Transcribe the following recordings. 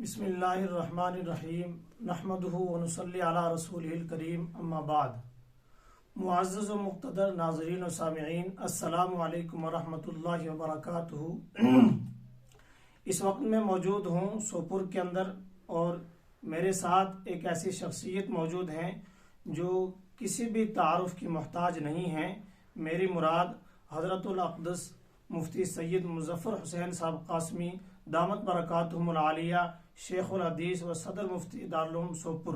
بسم اللہ الرحمن الرحیم نحمدہ ونصلی علی رسولہ الکریم اما بعد. معزز و مقتدر ناظرین و سامعین، السلام علیکم ورحمۃ اللہ وبرکاتہ. اس وقت میں موجود ہوں سوپور کے اندر، اور میرے ساتھ ایک ایسی شخصیت موجود ہیں جو کسی بھی تعارف کی محتاج نہیں ہیں. میری مراد حضرت الاقدس مفتی سید مظفر حسین صاحب قاسمی دامت برکاتہم العالیہ، شیخ الحدیث و صدر مفتی دارالعلوم سوپور.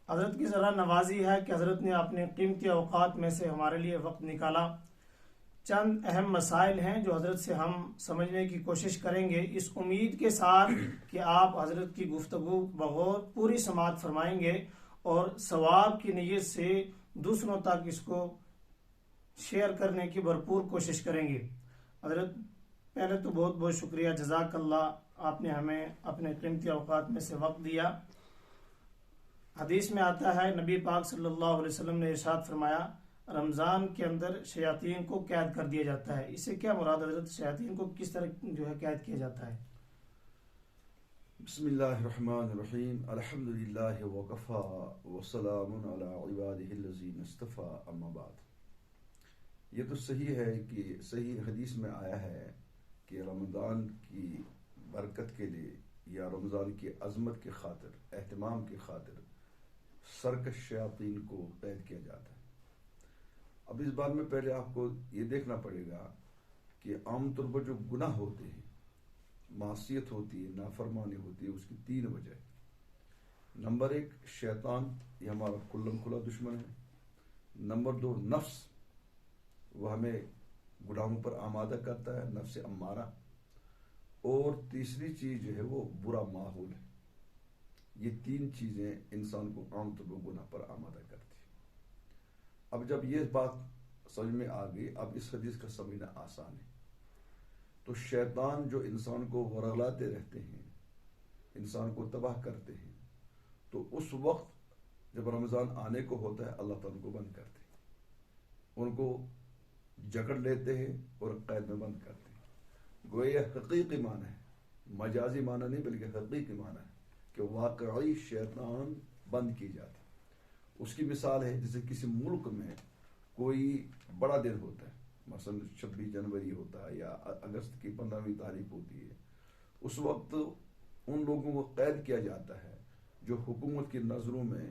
حضرت کی ذرا نوازی ہے کہ حضرت نے اپنے قیمتی اوقات میں سے ہمارے لیے وقت نکالا. چند اہم مسائل ہیں جو حضرت سے ہم سمجھنے کی کوشش کریں گے، اس امید کے ساتھ کہ آپ حضرت کی گفتگو بغور پوری سماعت فرمائیں گے اور ثواب کی نیت سے دوسروں تک اس کو شیئر کرنے کی بھرپور کوشش کریں گے. حضرت پہلے تو بہت بہت شکریہ، جزاک اللہ، آپ نے ہمیں اپنے قیمتی اوقات میں سے وقت دیا. حدیث میں آتا ہے، نبی پاک صلی اللہ علیہ وسلم نے ارشاد فرمایا، رمضان کے اندر شیاطین کو قید کر دیا جاتا ہے. اس سے کیا مراد حضرت؟ شیاطین کو کس طرح قید کیا جاتا ہے؟ بسم اللہ الرحمن الرحیم، الحمد للہ وکفا وسلام علی عبادہ الذین اصطفی، اما بعد. یہ تو صحیح ہے کہ صحیح حدیث میں آیا ہے کہ رمضان کی برکت کے لیے یا رمضان کی عظمت کی خاطر، اہتمام کی خاطر سرکش شیاطین کو قید کیا جاتا ہے. اب اس بات میں پہلے آپ کو یہ دیکھنا پڑے گا کہ عام طور پر جو گناہ ہوتے ہیں، معصیت ہوتی ہے، نافرمانی ہوتی ہے، اس کی تین وجہ ہے. نمبر ایک، شیطان، یہ ہمارا کھلم کھلا دشمن ہے. نمبر دو، نفس، وہ ہمیں گناہوں پر آمادہ کرتا ہے، نفس امارہ. اور تیسری چیز جو ہے وہ برا ماحول ہے. یہ تین چیزیں انسان کو عام طور پر گناہ پر آمادہ کرتی ہیں. اب جب یہ بات سمجھ میں آ گئی، اب اس حدیث کا سمجھنا آسان ہے. تو شیطان جو انسان کو ورغلاتے رہتے ہیں، انسان کو تباہ کرتے ہیں، تو اس وقت جب رمضان آنے کو ہوتا ہے، اللہ تعالیٰ کو بند کرتے ہیں، ان کو جکڑ لیتے ہیں اور قید میں بند کرتے ہیں. گویا حقیقی معنی ہے، مجازی معنی نہیں بلکہ حقیقی معنی ہے کہ واقعی شیطان بند کی جاتی. اس کی مثال ہے جیسے کسی ملک میں کوئی بڑا دن ہوتا ہے، مثلا 26 جنوری ہوتا ہے یا اگست کی 15ویں تاریخ ہوتی ہے. اس وقت ان لوگوں کو قید کیا جاتا ہے جو حکومت کی نظروں میں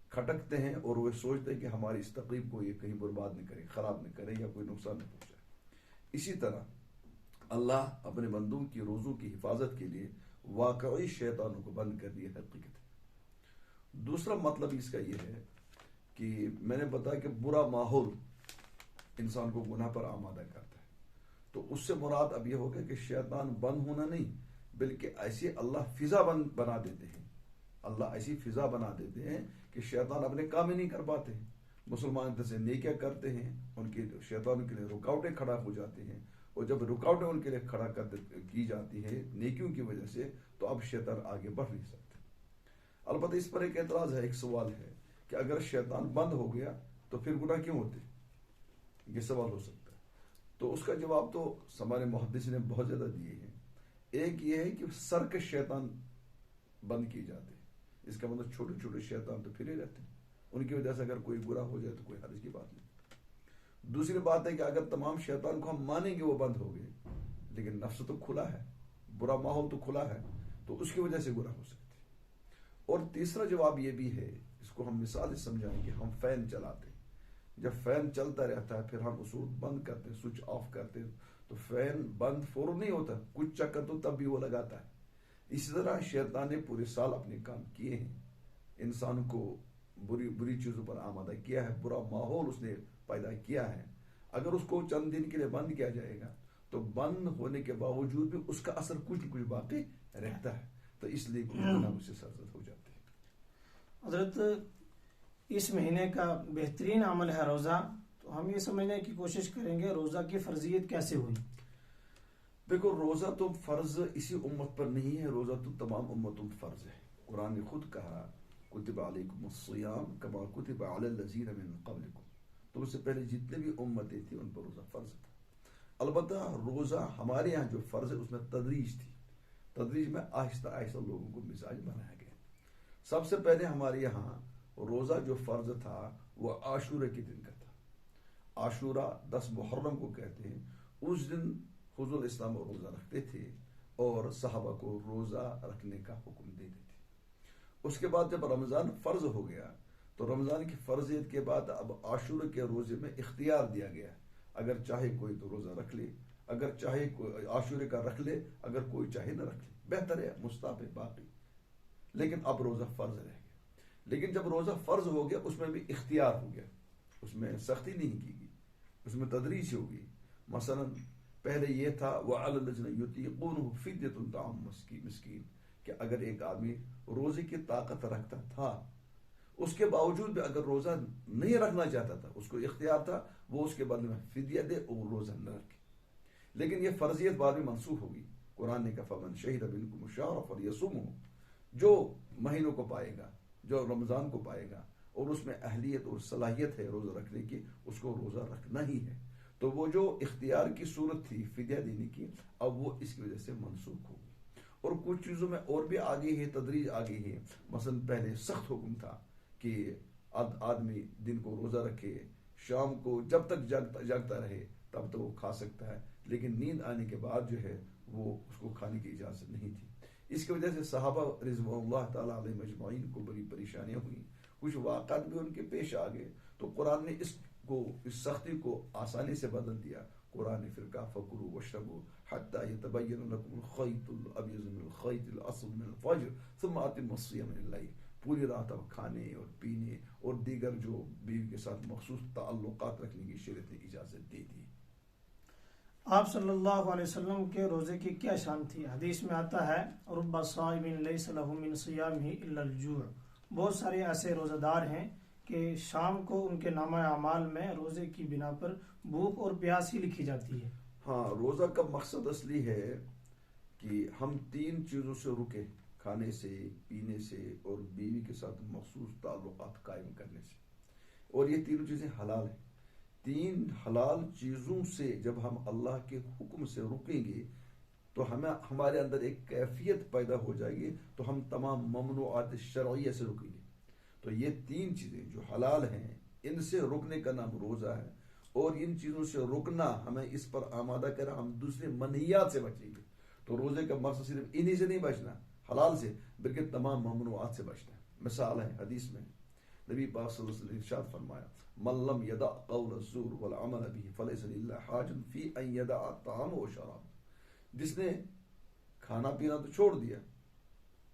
کھٹکتے ہیں اور وہ سوچتے ہیں کہ ہماری اس تقریب کو یہ کہیں برباد نہ کرے، خراب نہ کرے یا کوئی نقصان نہ پہنچائے. اسی طرح اللہ اپنے بندوں کی روزوں کی حفاظت کے لیے واقعی شیطانوں کو بند کر دیا. حقیقت ہے. دوسرا مطلب اس کا یہ ہے کہ میں نے بتایا کہ برا ماحول انسان کو گناہ پر آمادہ کرتا ہے. تو اس سے مراد اب یہ ہوگا کہ شیطان بند ہونا نہیں، بلکہ ایسی اللہ فضا بنا دیتے ہیں. اللہ ایسی فضا بنا دیتے ہیں کہ شیطان اپنے کام ہی نہیں کر پاتے ہیں. مسلمان جیسے نیکیاں کرتے ہیں، ان کی شیطان کے لیے رکاوٹیں کھڑا ہو جاتی ہیں، اور جب رکاوٹیں ان کے لیے کھڑا کی جاتی ہے نیکیوں کی وجہ سے، تو اب شیطان آگے بڑھ نہیں سکتے. البتہ اس پر ایک اعتراض ہے، ایک سوال ہے کہ اگر شیطان بند ہو گیا تو پھر گناہ کیوں ہوتے؟ یہ سوال ہو سکتا ہے. تو اس کا جواب تو ہمارے محدث نے بہت زیادہ دیے ہیں. ایک یہ ہے کہ سرکش شیطان بند کی جاتے ہیں. اس کا مطلب چھوٹے چھوٹے شیطان تو پھرے رہتے ہیں، ان کی وجہ سے اگر کوئی برا ہو جائے تو کوئی حرج کی بات نہیں. دوسری بات ہے کہ اگر تمام شیطان کو ہم مانیں گے وہ بند ہو گئے، لیکن نفس تو کھلا ہے، برا ماحول تو کھلا ہے، تو اس کی وجہ سے گناہ ہو سکتے. اور تیسرا جواب یہ بھی ہے، اس کو ہم مثال سے سمجھائیں گے. ہم فین چلاتے ہیں، جب فین چلتا رہتا ہے پھر ہم اس وقت بند کرتے ہیں، سوئچ آف کرتے ہیں، تو فین بند فوراً نہیں ہوتا، کچھ چکر تو تب بھی وہ لگاتا ہے. اسی طرح شیطان نے پورے سال اپنے کام کیے ہیں، انسان کو بری چیزوں پر آمادہ کیا ہے، برا ماحول اس نے پیدا کیا ہے. اگر اس کو چند دن کے لیے بند کیا جائے گا تو بند ہونے کے باوجود بھی اس کا اثر کچھ نہ کچھ باقی رہتا ہے. تو اس لیے گناہ اس سے سرزد ہو جاتے ہیں. حضرت، اس مہینے کا بہترین عمل ہے روزہ، تو ہم یہ سمجھنے کی کوشش کریں گے روزہ کی فرضیت کیسے ہوئی. دیکھو، روزہ تو فرض اسی امت پر نہیں ہے، روزہ تو تمام امتوں پر فرض ہے. قرآن نے خود کہا، کتب علیکم الصیام کما کتب علی الذین من قبلکم. تم سے پہلے جتنے بھی امتیں تھیں ان پر روزہ فرض تھا. البتہ روزہ ہمارے یہاں جو فرض ہے اس میں تدریج تھی. تدریج میں آہستہ آہستہ لوگوں کو مزاج بنایا گیا. سب سے پہلے ہمارے یہاں روزہ جو فرض تھا وہ عاشورہ کے دن کا تھا. عاشورہ 10 محرم کو کہتے ہیں. اس دن حضور اسلام روزہ رکھتے تھے اور صحابہ کو روزہ رکھنے کا حکم دیتے تھے. اس کے بعد جب رمضان فرض ہو گیا تو رمضان کی فرضیت کے بعد اب عاشورہ کے روزے میں اختیار دیا گیا. اگر چاہے کوئی تو روزہ رکھ لے, اگر چاہے عاشورہ کا رکھ لے, اگر کوئی چاہے نہ رکھ لے, بہتر ہے, مستحب ہے باقی. لیکن اب روزہ فرض رہ گیا. لیکن جب روزہ فرض ہو گیا اس میں بھی اختیار ہو گیا, اس میں سختی نہیں کی گئی, اس میں تدریج ہوگی. مثلا پہلے یہ تھا وَعَلَى الَّذِينَ يُطِيقُونَهُ فِدْيَةٌ طَعَامُ مسکین, کہ اگر ایک آدمی روزے کی طاقت رکھتا تھا, اس کے باوجود بھی اگر روزہ نہیں رکھنا چاہتا تھا, اس کو اختیار تھا, وہ اس کے بدلے میں فدیہ دے اور روزہ نہ رکھے. لیکن یہ فرضیت بعد میں منسوخ ہوگی. قرآن نے کہا فَمَنْ شَهِدَ مِنْكُمُ الشَّهْرَ فَلْيَصُمْهُ, جو مہینوں کو پائے گا, جو رمضان کو پائے گا اور اس میں اہلیت اور صلاحیت ہے روزہ رکھنے کی, اس کو روزہ رکھنا ہی ہے. تو وہ جو اختیار کی صورت تھی فدیہ دینے کی, اب وہ اس کی وجہ سے منسوخ ہوگی. اور کچھ چیزوں میں اور بھی آگے ہے, تدریج آگے ہے. مثلا پہلے سخت حکم تھا کہ آدمی دن کو روزہ رکھے, شام کو جب تک جاگتا رہے تب تو وہ کھا سکتا ہے, لیکن نیند آنے کے بعد جو ہے وہ اس کو کھانے کی اجازت نہیں تھی. اس کی وجہ سے صحابہ رضوان اللہ تعالیٰ علیہ مجمعین کو بڑی پریشانیاں ہوئیں, کچھ واقعات بھی ان کے پیش آ گئے. تو قرآن نے اس سختی کو آسانی سے بدل دیا. قرآن نے پھر کہا فَكُلُوا وَاشْرَبُوا حَتَّى يَتَبَيَّنَ لَكُمُ الْخَيْطُ الْأَبْيَضُ مِنَ الْخَيْطِ الْأَسْوَدِ مِنَ الْفَجْرِ ثُمَّ أَتِمُّوا الصِّيَامَ إِلَى اللَّيْلِ. پوری رات اب کھانے اور پینے اور دیگر جو بیوی کے ساتھ مخصوص تعلقات رکھنے کی شریعت نے اجازت دے دی. آپ صلی اللہ علیہ وسلم کے روزے کی کیا شان تھی؟ حدیث میں آتا ہے رب صائم لیس له من صیامہ الا الجوع. بہت سارے ایسے روزہ دار ہیں کہ شام کو ان کے نامہ اعمال میں روزے کی بنا پر بھوک اور پیاس ہی لکھی جاتی ہے. ہاں, روزہ کا مقصد اصلی ہے کہ ہم 3 چیزوں سے رکے, کھانے سے, پینے سے اور بیوی کے ساتھ مخصوص تعلقات قائم کرنے سے. اور یہ 3 چیزیں حلال ہیں. 3 حلال چیزوں سے جب ہم اللہ کے حکم سے رکیں گے تو ہمارے اندر ایک کیفیت پیدا ہو جائے گی, تو ہم تمام ممنوعات شرعیہ سے رکیں گے. تو یہ 3 چیزیں جو حلال ہیں ان سے رکنے کا نام روزہ ہے. اور ان چیزوں سے رکنا ہمیں اس پر آمادہ کرے ہم دوسرے منہیات سے بچیں گے. تو روزے کا مقصد صرف انہی سے نہیں بچنا حلال سے, بلکہ تمام ممنوعات سے بچنا ہے. مثال ہے حدیث میں نبی پاک صلی اللہ علیہ وسلم ارشاد فرمایا من لم يدع قول الزور والعمل به فليس لله حاجة في ان يدع الطعام والشراب. جس نے کھانا پینا تو چھوڑ دیا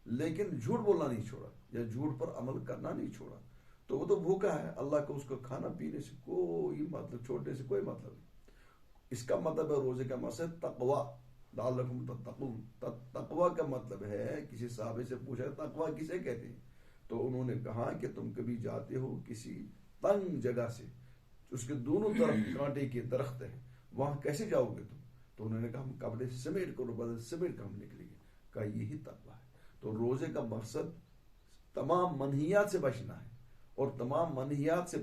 لیکن جھوٹ بولنا نہیں چھوڑا یا جھوٹ پر عمل کرنا نہیں چھوڑا, تو وہ تو بھوکا ہے. اللہ کو اس کو کھانا پینے سے کوئی مطلب, چھوڑنے سے کوئی مطلب نہیں. اس کا مطلب ہے روزے کا مقصد تقوی, لعلکم تتقون. تقوی کا مطلب ہے, کسی صحابی سے پوچھا تقوی کسے کہتے ہیں, تو انہوں نے کہا کہ تم کبھی جاتے ہو کسی تنگ جگہ سے, اس کے دونوں طرف کانٹے کے درخت ہیں, وہاں کیسے جاؤ گے تم؟ تو انہوں نے کہا ہم کپڑے سمیٹ کر بدل سمیٹ کر ہم نکلیں گے. کہا یہی تقوی ہے. تو روزے کا مقصد تمام منہیات سے بچنا ہے, اور تمام منہیات سے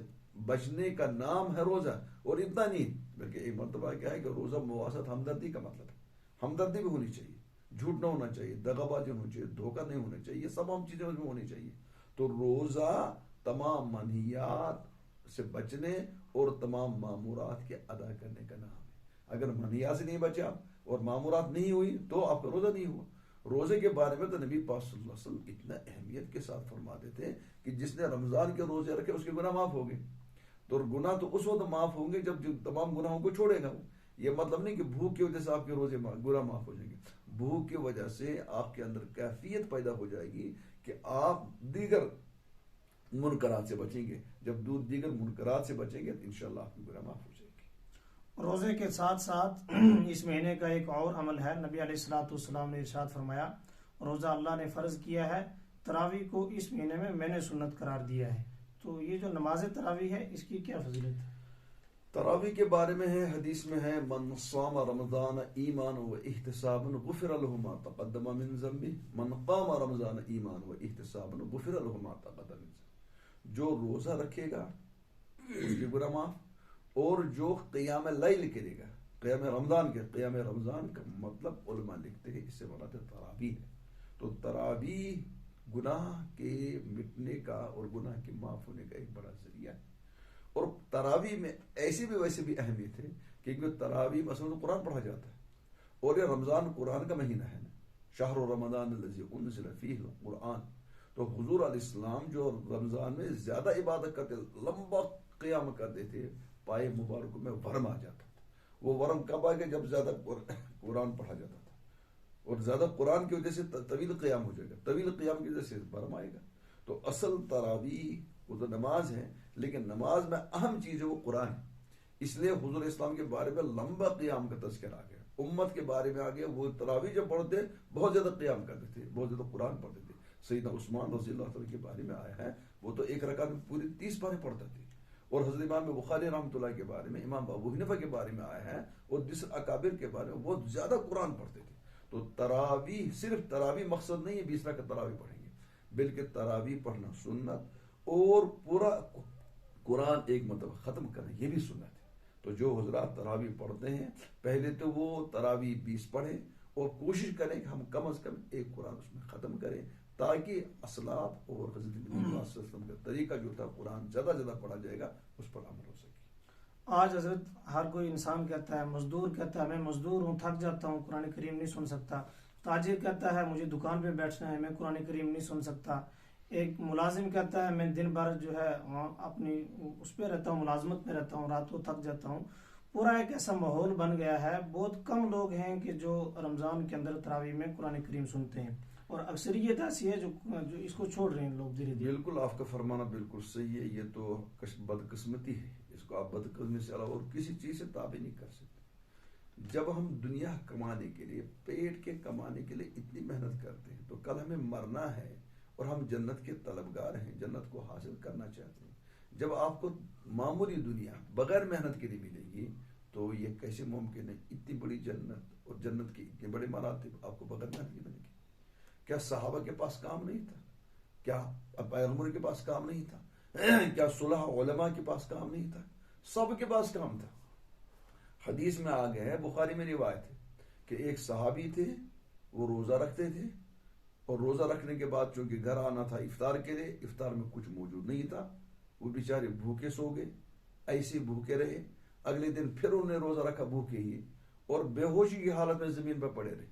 بچنے کا نام ہے روزہ. اور اتنا نہیں بلکہ ایک مرتبہ کیا ہے کہ روزہ مواسط ہمدردی کا مطلب ہے. ہمدردی بھی ہونی چاہیے, جھوٹ نہ ہونا چاہیے, دغا بازی ہونا چاہیے, دھوکہ نہیں ہونا چاہیے, یہ تمام چیزیں اس میں ہونی چاہیے. تو روزہ تمام منہیات سے بچنے اور تمام معمورات کے ادا کرنے کا نام ہے. اگر منہیات سے نہیں بچے آپ اور معمورات نہیں ہوئی تو آپ کا روزہ نہیں ہوا. روزے کے بارے میں تو نبی پاک صلی اللہ علیہ وسلم اتنا اہمیت کے ساتھ فرماتے تھے کہ جس نے رمضان کے روزے رکھے اس کے گناہ معاف ہو گئے. تو گناہ تو اس وقت معاف ہوں گے جب تمام گناہوں کو چھوڑے گا. یہ مطلب نہیں کہ بھوک کی وجہ سے آپ کے روزے گناہ معاف ہو جائیں گے. بھوک کی وجہ سے آپ کے اندر کیفیت پیدا ہو جائے گی کہ آپ دیگر منکرات سے بچیں گے. جب دیگر منکرات سے بچیں گے تو انشاءاللہ آپ کی گناہ معاف ہو جائے گی. روزے کے ساتھ ساتھ اس مہینے کا ایک اور عمل ہے. نبی علیہ الصلوۃ والسلام نے ارشاد فرمایا روزہ اللہ نے فرض کیا ہے, تراویح کو اس مہینے میں میں نے سنت قرار دیا ہے. تو یہ جو نماز تراویح ہے اس کی کیا فضیلت ہے؟ تراویح کے بارے میں ہے, حدیث میں ہے من صام رمضان ایمانا و احتسابا غفر له ما تقدم من ذنبه من قام رمضان ایمانا و احتسابا غفر له ما تقدم من ذنبه. جو روزہ رکھے گا اس کے گناہ معاف, اور جو قیام لیل کرے گا قیام رمضان کا مطلب علماء لکھتے ہیں اس سے مراد تراویح ہے. تو تراویح گناہ کے مٹنے کا اور گناہ کے معاف ہونے کا ایک بڑا ذریعہ ہے. اور تراویح میں ایسی بھی ویسے بھی اہمیت ہے کیونکہ تراویح مثلا قرآن پڑھا جاتا ہے اور یہ رمضان قرآن کا مہینہ ہے نا. شہر رمضان الذی انزل فیہ القرآن. تو حضور علیہ السلام جو رمضان میں زیادہ عبادت کرتے لمبا قیام کرتے تھے پائے مبارکوں میں ورم آ جاتا تھا. وہ ورم کب آ گیا جب زیادہ قرآن پڑھا جاتا تھا اور زیادہ قرآن کی وجہ سے طویل قیام ہو جائے گا. طویل قیام کی وجہ سے ورم آئے گا. تو اصل تراویح وہ تو نماز ہے لیکن نماز میں اہم چیز ہے وہ قرآن ہے. اس لیے حضور اسلام کے بارے میں لمبا قیام کا تذکرہ آ گیا. امت کے بارے میں آ گیا وہ تراویح جب پڑھتے بہت زیادہ قیام کرتے تھے بہت زیادہ قرآن پڑھتے تھے. سیدنا عثمان رضی اللہ تعالیٰ کے بارے میں آیا ہے وہ تو ایک رکعت میں پوری 30 پارے پڑھتے تھے. اور حضرت امام بخاری رحمۃ اللہ کے بارے میں امام ابو حنیفہ کے بارے میں آیا ہے اور دوسرے اکابر کے بارے میں بہت زیادہ قرآن پڑھتے تھے. تو تراویح صرف تراویح مقصد نہیں ہے 20 رکعت تراویح پڑھیں گے بلکہ تراویح پڑھنا سنت اور پورا قرآن ایک مرتبہ ختم کرنا یہ بھی سنت ہے. تو جو حضرات تراویح پڑھتے ہیں پہلے تو وہ تراویح 20 پڑھیں اور کوشش کریں کہ ہم کم از کم ایک قرآن اس میں ختم کریں تاکہ اسلاف اور حضرت نبی صلی اللہ علیہ وسلم کا طریقہ جو تھا قرآن زیادہ زیادہ پڑھا جائے گا اس پر عمل ہو سکے. آج حضرت ہر کوئی انسان کہتا ہے مزدور کہتا ہے میں مزدور ہوں تھک جاتا ہوں قرآن کریم نہیں سن سکتا. تاجر کہتا ہے مجھے دکان پہ بیٹھنا ہے میں قرآن کریم نہیں سن سکتا. ایک ملازم کہتا ہے میں دن بھر جو ہے اپنی اس پہ رہتا ہوں ملازمت پہ رہتا ہوں رات کو تھک جاتا ہوں. پورا ایک ایسا ماحول بن گیا ہے. بہت کم لوگ ہیں کہ جو رمضان کے اندر تراویح میں قرآن کریم سنتے ہیں اور اکثریت ایسی ہے جو اس کو چھوڑ رہے ہیں لوگ دھیرے دھیرے. بالکل آپ کا فرمانا بالکل صحیح ہے. یہ تو بدقسمتی ہے. اس کو آپ بدقسمتی سے علاوہ اور کسی چیز سے تعبیر نہیں کر سکتے. جب ہم دنیا کمانے کے لیے پیٹ کے کمانے کے لیے اتنی محنت کرتے ہیں تو کل ہمیں مرنا ہے اور ہم جنت کے طلبگار ہیں جنت کو حاصل کرنا چاہتے ہیں. جب آپ کو معمولی دنیا بغیر محنت کے لیے ملے گی تو یہ کیسے ممکن ہے اتنی بڑی جنت اور جنت کے اتنے بڑے مراتب آپ کو بغیر محنت کے ملے گی. کیا صحابہ کے پاس کام نہیں تھا؟ کیا پیغمبر کے پاس کام نہیں تھا؟ کیا صلح علماء کے پاس کام نہیں تھا؟ سب کے پاس کام تھا. حدیث میں آ گیا ہے بخاری میں روایت ہے کہ ایک صحابی تھے وہ روزہ رکھتے تھے اور روزہ رکھنے کے بعد چونکہ گھر آنا تھا افطار کے لیے افطار میں کچھ موجود نہیں تھا. وہ بیچارے بھوکے سو گئے ایسے بھوکے رہے. اگلے دن پھر انہوں نے روزہ رکھا بھوکے ہی اور بے ہوشی کی حالت میں زمین پہ پڑے رہے.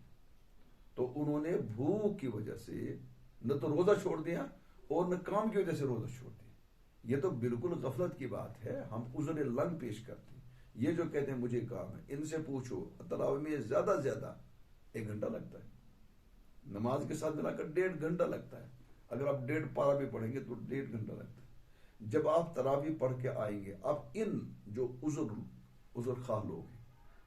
تو انہوں نے بھوک کی وجہ سے نہ تو روزہ چھوڑ دیا اور نہ کام کی وجہ سے روزہ چھوڑ دیا. یہ تو بالکل غفلت کی بات ہے. ہم عذر لنگ پیش کرتے ہیں. یہ جو کہتے ہیں مجھے کام ہے ان سے پوچھو تراویح میں زیادہ سے زیادہ 1 گھنٹہ لگتا ہے. نماز کے ساتھ ملا کر 1.5 گھنٹہ لگتا ہے. اگر آپ 1.5 پارہ بھی پڑھیں گے تو 1.5 گھنٹہ لگتا ہے. جب آپ تراویح پڑھ کے آئیں گے اب ان جو عذر خواہ لوگ ہیں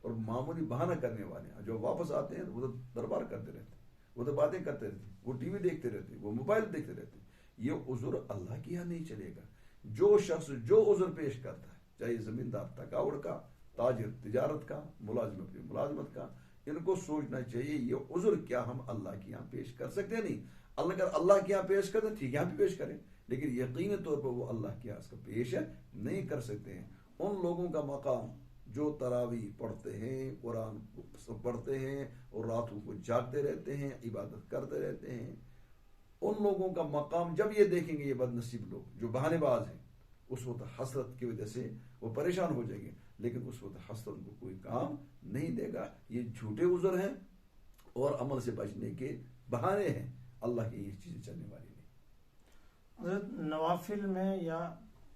اور معمولی بہانہ کرنے والے ہیں جو واپس آتے ہیں وہ تو دربار کرتے رہتے ہیں وہ تو باتیں کرتے رہتے ہیں وہ ٹی وی دیکھتے رہتے ہیں وہ موبائل دیکھتے رہتے ہیں. یہ عذر اللہ کے یہاں نہیں چلے گا. جو شخص جو عذر پیش کرتا ہے چاہے زمیندار تھکاوٹ کا تاجر تجارت کا ملازم اپنی ملازمت کا ان کو سوچنا چاہیے یہ عذر کیا ہم اللہ کے یہاں پیش کر سکتے ہیں. نہیں اللہ کے یہاں پیش کرتے ہیں ٹھیک یہاں بھی پیش کریں لیکن یقینی طور پر وہ اللہ کے یہاں اس کا پیش نہیں کر سکتے ہیں. ان لوگوں کا مقام جو تراویح پڑھتے ہیں قرآن کو پڑھتے ہیں اور راتوں کو جاگتے رہتے ہیں عبادت کرتے رہتے ہیں ان لوگوں کا مقام جب یہ دیکھیں گے یہ بد نصیب لوگ جو بہانے باز ہیں اس وقت حسرت کی وجہ سے وہ پریشان ہو جائیں گے. لیکن اس وقت حسرت کو کوئی کام نہیں دے گا. یہ جھوٹے عذر ہیں اور عمل سے بچنے کے بہانے ہیں. اللہ کی یہ چیزیں چلنے والی نہیں. حضرت نوافل میں یا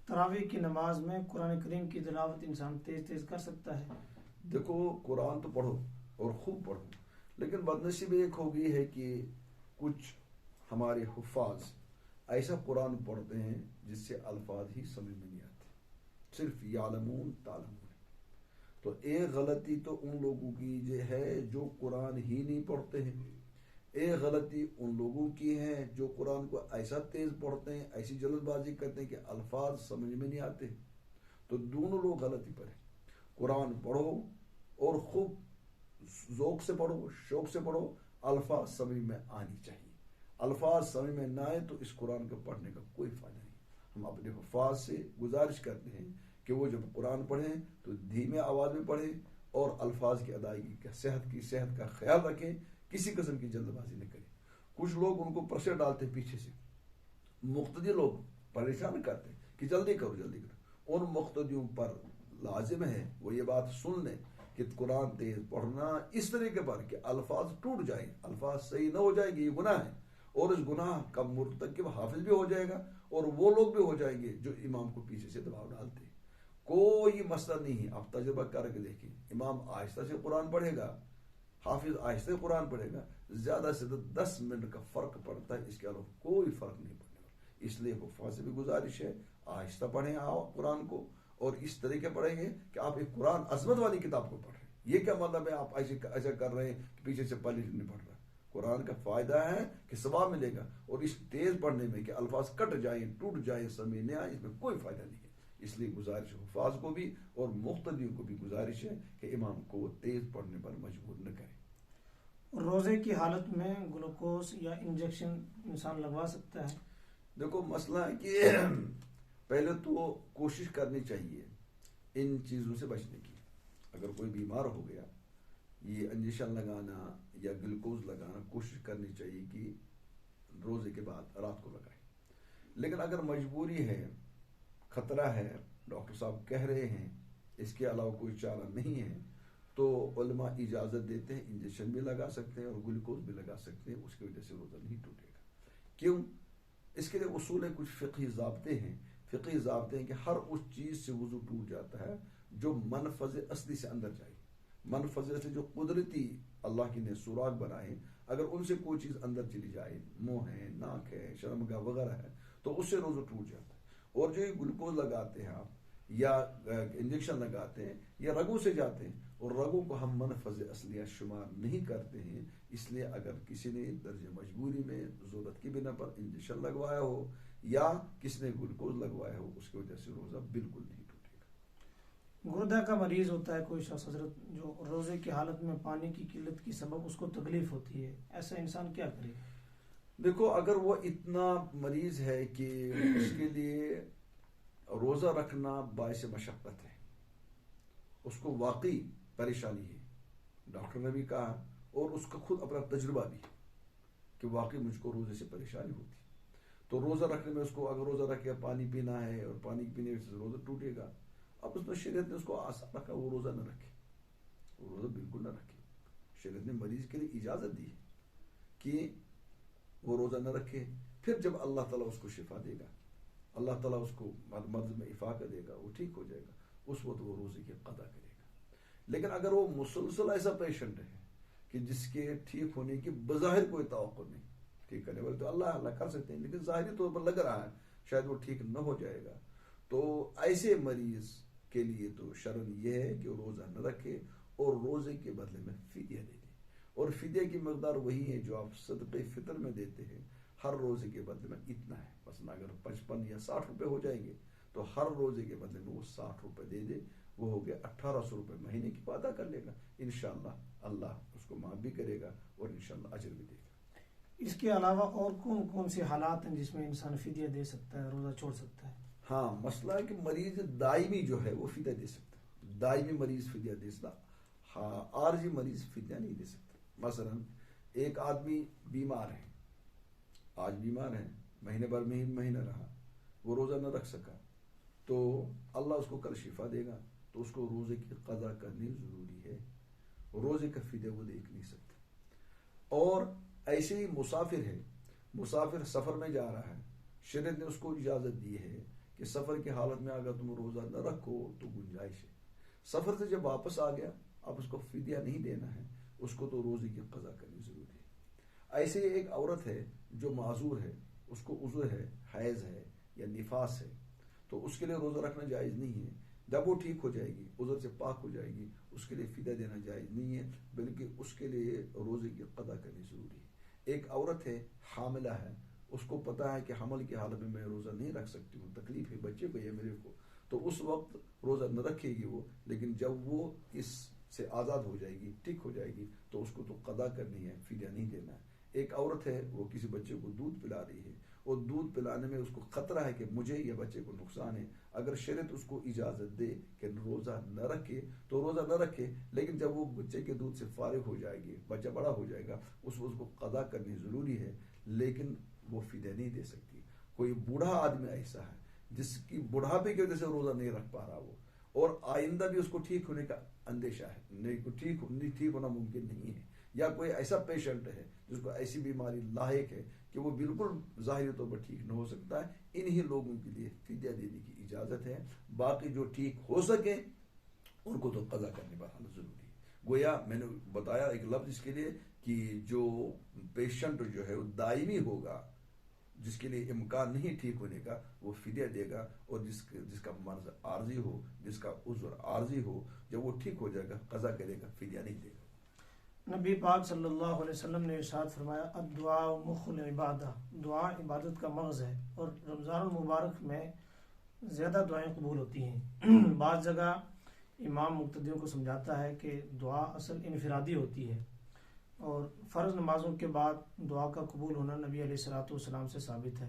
تراویح کی نماز میں قرآن کریم کی تلاوت انسان تیز تیز کر سکتا ہے؟ دیکھو قرآن تو پڑھو اور خوب پڑھو لیکن بدنصیبی ایک ہو گئی ہے کہ کچھ ہمارے حفاظ ایسا قرآن پڑھتے ہیں جس سے الفاظ ہی سمجھ میں نہیں آتے صرف یعلمون تعلمون. تو ایک غلطی تو ان لوگوں کی جو ہے جو قرآن ہی نہیں پڑھتے ہیں. ایک غلطی ان لوگوں کی ہے جو قرآن کو ایسا تیز پڑھتے ہیں ایسی جلد بازی کرتے ہیں کہ الفاظ سمجھ میں نہیں آتے. تو دونوں لوگ غلطی پر ہیں. قرآن پڑھو اور خوب ذوق سے پڑھو شوق سے پڑھو. الفاظ سمجھ میں آنی چاہیے. الفاظ سمجھ میں نہ آئے تو اس قرآن کو پڑھنے کا کوئی فائدہ نہیں. ہم اپنے حفاظ سے گزارش کرتے ہیں کہ وہ جب قرآن پڑھیں تو دھیمے آواز میں پڑھیں اور الفاظ کی ادائیگی کا صحت کا خیال رکھیں، کسی قسم کی جلد بازی نہ کریں۔ کچھ لوگ ان کو پریشر ڈالتے پیچھے سے، مقتدی لوگ پریشان کرتے کہ جلدی کرو جلدی کرو، ان مقتدیوں پر لازم ہے وہ یہ بات سن لیں کہ قرآن تیز پڑھنا اس طریقے پر کہ الفاظ ٹوٹ جائیں، الفاظ صحیح نہ ہو جائیں گے، یہ گناہ ہے، اور اس گناہ کا مرتکب حافظ بھی ہو جائے گا اور وہ لوگ بھی ہو جائیں گے جو امام کو پیچھے سے دباؤ ڈالتے ہیں۔ کوئی مسئلہ نہیں ہے، آپ تجربہ کر کے دیکھیں، امام آہستہ سے قرآن پڑھے گا، حافظ آہستہ قرآن پڑھے گا، زیادہ سے زیادہ 10 منٹ کا فرق پڑتا ہے، اس کے علاوہ کوئی فرق نہیں پڑنے والا۔ اس لیے حفاظ سے بھی گزارش ہے آہستہ پڑھیں قرآن کو، اور اس طریقے پڑھیں گے کہ آپ ایک قرآن عظمت والی کتاب کو پڑھ رہے ہیں۔ یہ کیا مطلب ہے آپ ایسا کر رہے ہیں کہ پیچھے سے پلی نہیں پڑھ رہا؟ قرآن کا فائدہ ہے کہ ثواب ملے گا، اور اس تیز پڑھنے میں کہ الفاظ کٹ جائیں ٹوٹ جائیں سمجھ نہ آئے، اس میں کوئی فائدہ نہیں ہے۔ اس لیے گزارش حفاظ کو بھی اور مقتدیوں کو بھی گزارش ہے کہ امام کو تیز پڑھنے پر مجبور نہ کریں۔ روزے کی حالت میں گلوکوز یا انجیکشن انسان لگوا سکتا ہے؟ دیکھو مسئلہ ہے کہ پہلے تو کوشش کرنی چاہیے ان چیزوں سے بچنے کی۔ اگر کوئی بیمار ہو گیا، یہ انجیکشن لگانا یا گلوکوز لگانا کوشش کرنی چاہیے کہ روزے کے بعد رات کو لگائیں۔ لیکن اگر مجبوری ہے، خطرہ ہے، ڈاکٹر صاحب کہہ رہے ہیں، اس کے علاوہ کوئی چارہ نہیں ہے، تو علماء اجازت دیتے ہیں انجیکشن بھی لگا سکتے ہیں اور گلوکوز بھی لگا سکتے ہیں، اس کی وجہ سے روزہ نہیں ٹوٹے گا۔ کیوں؟ اس کے لیے اصول ہے، کچھ فقہی ضابطے ہیں کہ ہر اس چیز سے وضو ٹوٹ جاتا ہے جو منفذ اصلی سے اندر جائے۔ منفذ اصلی جو قدرتی اللہ کی نے سوراخ بنائے، اگر ان سے کوئی چیز اندر چلی جائے، منہ ہے، ناک ہے، شرمگاہ وغیرہ ہے، تو اس سے روزہ ٹوٹ جاتا ہے۔ اور جو یہ گلوکوز لگاتے ہیں آپ یا انجیکشن لگاتے ہیں، یہ رگوں سے جاتے ہیں، اور رگوں کو ہم منفذ اصلیہ شمار نہیں کرتے ہیں۔ اس لیے اگر کسی نے درجہ مجبوری میں ضرورت کی بنا پر انجیکشن لگوایا ہو یا کسی نے گلوکوز لگوایا ہو، اس کی وجہ سے روزہ بالکل نہیں ٹوٹے گا۔ گردہ کا مریض ہوتا ہے کوئی شخص حضرت، جو روزے کی حالت میں پانی کی قلت کی سبب اس کو تکلیف ہوتی ہے، ایسا انسان کیا کرے؟ دیکھو اگر وہ اتنا مریض ہے کہ اس کے لیے روزہ رکھنا باعث مشقت ہے، اس کو واقعی پریشانی ہے، ڈاکٹر نے بھی کہا اور اس کا خود اپنا تجربہ بھی کہ واقعی مجھ کو روزے سے پریشانی ہوتی، تو روزہ رکھنے میں اس کو، اگر روزہ رکھے پانی پینا ہے اور پانی پینے سے روزہ ٹوٹے گا، اب اس میں شریعت نے اس کو آسان رکھا، وہ روزہ نہ رکھے، وہ روزہ بالکل نہ رکھے۔ شریعت نے مریض کے لیے اجازت دی ہے کہ وہ روزہ نہ رکھے، پھر جب اللہ تعالیٰ اس کو شفا دے گا، اللہ تعالیٰ اس کو مرض میں افاقہ دے گا، وہ ٹھیک ہو جائے گا، اس وقت وہ روزے کی قضا کرے گا۔ لیکن اگر وہ مسلسل ایسا پیشنٹ ہے کہ جس کے ٹھیک ہونے کی بظاہر کوئی توقع نہیں، ٹھیک کرنے والے تو اللہ کر سکتے ہیں، لیکن ظاہری طور پر لگ رہا ہے شاید وہ ٹھیک نہ ہو جائے گا، تو ایسے مریض کے لیے تو شرع یہ ہے کہ وہ روزہ نہ رکھے اور روزے کے بدلے میں فدیہ دے دے، اور فدیہ کی مقدار وہی ہے جو آپ صدقہ فطر میں دیتے ہیں، ہر روزے کے بدلے میں اتنا ہے۔ مثلا اگر 55 یا 60 روپے ہو جائیں گے تو ہر روزے کے بدلے میں وہ 60 روپے دے دے، وہ ہو گیا 1800 روپے مہینے کی ادا کر لے گا، انشاءاللہ اللہ اس کو معاف بھی کرے گا اور انشاءاللہ اجر بھی دے گا۔ اس کے علاوہ اور کون کون سے حالات ہیں جس میں انسان فدیہ دے سکتا ہے، روزہ چھوڑ سکتا ہے؟ ہاں، مسئلہ ہے کہ مریض دائمی جو ہے وہ فدیہ دے سکتا ہے، دائمی مریض فدیہ دے سکتا، ہاں عارضی مریض فدیہ نہیں دے سکتا۔ مثلا ایک آدمی بیمار ہے، آج بیمار ہے، مہینے بھر میں ہی مہینہ رہا، وہ روزہ نہ رکھ سکا، تو اللہ اس کو کل شفا دے گا، تو اس کو روزے کی قضا کرنی ضروری ہے، روزے کا فدیہ وہ دیکھ نہیں سکتا۔ اور ایسے ہی مسافر ہے، مسافر سفر میں جا رہا ہے، شریعت نے اس کو اجازت دی ہے کہ سفر کی حالت میں اگر تم روزہ نہ رکھو تو گنجائش ہے، سفر سے جب واپس آ گیا اب اس کو فدیہ نہیں دینا ہے، اس کو تو روزے کی قضا کرنی ضروری ہے۔ ایسے ہی ایک عورت ہے جو معذور ہے، اس کو عذر ہے، حیض ہے یا نفاس ہے، تو اس کے لیے روزہ رکھنا جائز نہیں ہے، جب وہ ٹھیک ہو جائے گی، عذر سے پاک ہو جائے گی، اس کے لیے فدیہ دینا جائز نہیں ہے، بلکہ اس کے لیے روزے کی قضا کرنی ضروری ہے۔ ایک عورت ہے، حاملہ ہے، اس کو پتا ہے کہ حمل کی حالت میں روزہ نہیں رکھ سکتی ہوں، تکلیف ہے بچے کو یا میرے کو، تو اس وقت روزہ نہ رکھے گی وہ، لیکن جب وہ اس سے آزاد ہو جائے گی، ٹھیک ہو جائے گی، تو اس کو تو قضا کرنی ہے، فدیہ نہیں دینا ہے۔ ایک عورت ہے، وہ کسی بچے کو دودھ پلا رہی ہے، اور دودھ پلانے میں اس کو خطرہ ہے کہ مجھے یا بچے کو نقصان ہے، اگر شریعت اس کو اجازت دے کہ روزہ نہ رکھے تو روزہ نہ رکھے، لیکن جب وہ بچے کے دودھ سے فارغ ہو جائے گی، بچہ بڑا ہو جائے گا، اس کو قضا کرنی ضروری ہے، لیکن وہ فدیہ نہیں دے سکتی۔ کوئی بوڑھا آدمی ایسا ہے جس کی بڑھاپے کی وجہ سے روزہ نہیں رکھ پا رہا وہ، اور آئندہ بھی اس کو ٹھیک ہونے کا اندیشہ ہے، نہیں ٹھیک ہونا ممکن نہیں ہے، یا کوئی ایسا پیشنٹ ہے جس کو ایسی بیماری لاحق ہے کہ وہ بالکل ظاہری طور پر ٹھیک نہ ہو سکتا ہے، انہی لوگوں کے لیے فدیہ دینے کی اجازت ہے۔ باقی جو ٹھیک ہو سکے ان کو تو قضا کرنے بہانا ضروری ہے۔ گویا میں نے بتایا ایک لفظ اس کے لیے کہ جو پیشنٹ جو ہے وہ دائمی ہوگا، جس کے لیے امکان نہیں ٹھیک ہونے کا، وہ فدیہ دے گا، اور جس کا مرض عارضی ہو، جس کا عذر عارضی ہو، جب وہ ٹھیک ہو جائے گا قضا کرے گا، فدیہ نہیں دے گا۔ نبی پاک صلی اللہ علیہ وسلم نے ارشاد فرمایا الدعاء مخ العبادہ، دعا عبادت کا مغز ہے، اور رمضان المبارک میں زیادہ دعائیں قبول ہوتی ہیں۔ بعض جگہ امام مقتدیوں کو سمجھاتا ہے کہ دعا اصل انفرادی ہوتی ہے، اور فرض نمازوں کے بعد دعا کا قبول ہونا نبی علیہ الصلوۃ والسلام سے ثابت ہے۔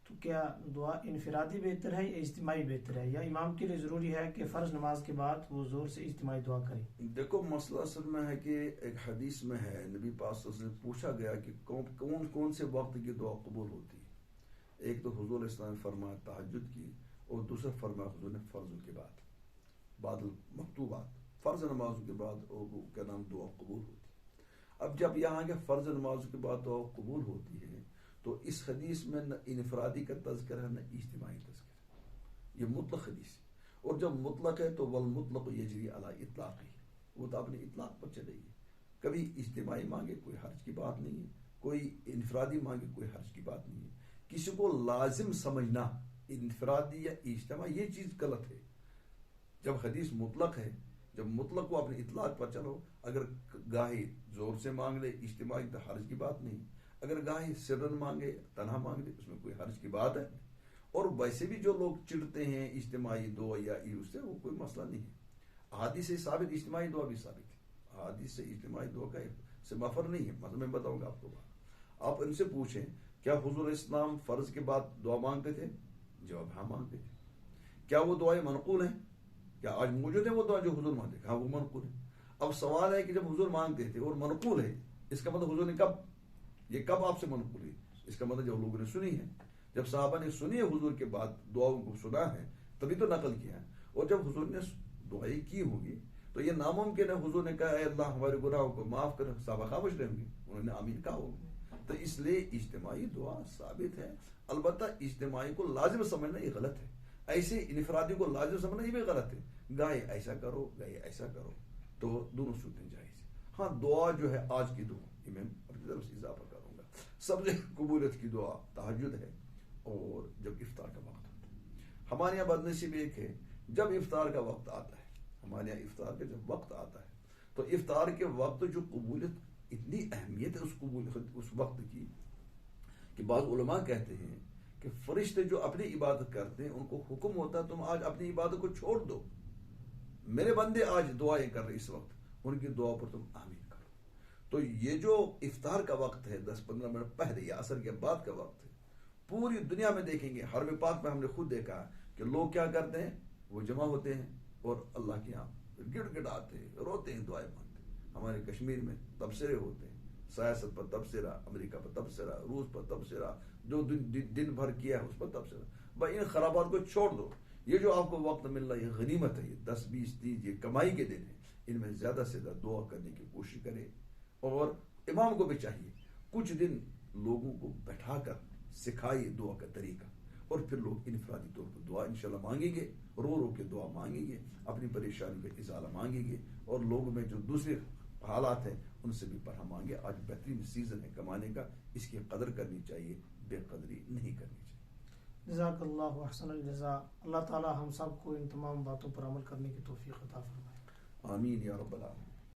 تو کیا دعا انفرادی بہتر ہے یا اجتماعی بہتر ہے، یا امام کے لیے ضروری ہے کہ فرض نماز کے بعد وہ زور سے اجتماعی دعا کرے؟ دیکھو مسئلہ اصل میں ہے کہ ایک حدیث میں ہے، نبی پاک صلی اللہ علیہ وسلم سے پوچھا گیا کہ کون سے وقت کی دعا قبول ہوتی ہے۔ ایک تو حضور علیہ السلام نے فرمایا تہجد کی، اور دوسرا فرمایا حضور نے فرض کے بعد المکتوبات، فرض نمازوں کے بعد کیا نام دعا قبول ہوتی ہے۔ اب جب یہاں کے فرض نمازوں کے بعد دعا قبول ہوتی ہے تو اس حدیث میں نہ انفرادی کا تذکرہ ہے نہ اجتماعی تذکرہ، یہ مطلق حدیث ہے، اور جب مطلق ہے تو والمطلق یجری علی اطلاق ہی، وہ تو اپنے اطلاق پر چلے گی، کبھی اجتماعی مانگے کوئی حرج کی بات نہیں ہے، کوئی انفرادی مانگے کوئی حرج کی بات نہیں ہے۔ کسی کو لازم سمجھنا انفرادی یا اجتماعی، یہ چیز غلط ہے۔ جب حدیث مطلق ہے، جب مطلق کو اپنے اطلاق پر چلو، اگر گاہی زور سے مانگ لے اجتماعی تو حرج کی بات نہیں، اگر گاہی سرن مانگے تنہا مانگ لے اس میں کوئی حرج کی بات ہے۔ اور ویسے بھی جو لوگ چڑھتے ہیں اجتماعی دعا یا اس سے، وہ کوئی مسئلہ نہیں ہے۔ احادیث سے ثابت اجتماعی دعا بھی ثابت ہے، احادیث سے اجتماعی دعا کا سے مفر نہیں ہے، مطلب میں بتاؤں گا آپ کو بات۔ آپ ان سے پوچھیں کیا حضور اسلام فرض کے بعد دعا مانگتے تھے؟ جواب ہاں مانگتے تھے۔ کیا وہ دعائیں منقول ہیں؟ کیا آج موجود ہے وہ دعا جو حضور مانگتے تھے؟ ہاں وہ منقول ہے۔ اب سوال ہے کہ جب حضور مانگتے تھے اور منقول ہے، اس کا مطلب حضور نے کب آپ سے منقول ہوئی؟ اس کا مطلب جب لوگوں نے سنی ہے، جب صحابہ نے سنی ہے حضور کے بعد دعاؤں کو سنا ہے تبھی تو نقل کیا ہے، اور جب حضور نے دعائیں کی ہوگی تو یہ ناممکن ہے حضور نے کہا اے اللہ ہمارے گناہوں کو معاف کر، صحابہ خاموش رہیں گے، انہوں نے آمین کہا ہوگا۔ تو اس لیے اجتماعی دعا ثابت ہے، البتہ اجتماعی کو لازم سمجھنا یہ غلط ہے، ایسے انفرادی کو لازم سمجھنا یہ بھی غلط ہے، گائے ایسا کرو گائے ایسا کرو، تو دونوں صورتیں جائز ہیں۔ ہاں دعا جو ہے آج کی دعا، یہ میں اپنی طرف سے اضافہ کروں گا، سب سے قبولیت کی دعا تہجد ہے، اور جب افطار کا وقت ہوتا ہے۔ ہمارے یہاں بدنصیب ایک ہے، جب افطار کا وقت آتا ہے، ہمارے یہاں افطار کا جب وقت آتا ہے تو افطار کے وقت جو قبولیت، اتنی اہمیت ہے اس وقت کی کہ بعض علماء کہتے ہیں کہ فرشتے جو اپنی عبادت کرتے ہیں ان کو حکم ہوتا ہے تم آج اپنی عبادت کو چھوڑ دو، میرے بندے آج دعائیں کر رہے اس وقت، ان کی دعا پر تم آمین کرو۔ تو یہ جو افطار کا وقت ہے 10-15 منٹ پہلے یا عصر کے بعد کا وقت ہے، پوری دنیا میں دیکھیں گے، حرم پاک میں ہم نے خود دیکھا کہ لوگ کیا کرتے ہیں، وہ جمع ہوتے ہیں اور اللہ کے یہاں گڑ گڑاتے ہیں، روتے ہیں، دعائیں مانگتے ہیں۔ ہمارے کشمیر میں تبصرے ہوتے ہیں، سیاست پر تبصرہ، امریکہ پر تبصرہ، روس پر تبصرہ، جو دن بھر کیا ہے اس پر تبصرہ۔ بھائی ان خرابات کو چھوڑ دو، یہ جو آپ کو وقت مل رہا ہے یہ غنیمت ہے، یہ 10-20-30 یہ کمائی کے دن ہیں، ان میں زیادہ سے زیادہ دعا کرنے کی کوشش کرے، اور امام کو بھی چاہیے کچھ دن لوگوں کو بیٹھا کر سکھائیے دعا کا طریقہ، اور پھر لوگ انفرادی طور پر دعا انشاءاللہ مانگیں گے، رو رو کے دعا مانگیں گے، اپنی پریشانی کا ازالہ مانگیں گے، اور لوگوں میں جو دوسرے حالات ہیں ان سے بھی پناہ مانگے۔ آج بہترین سیزن ہے کمانے کا، اس کی قدر کرنی چاہیے، بے قدری نہیں کرنی چاہیے۔ جزاک اللہ احسن الجزاء۔ اللہ تعالی ہم سب کو ان تمام باتوں پر عمل کرنے کی توفیق عطا فرمائے۔ آمین یا رب العالمین۔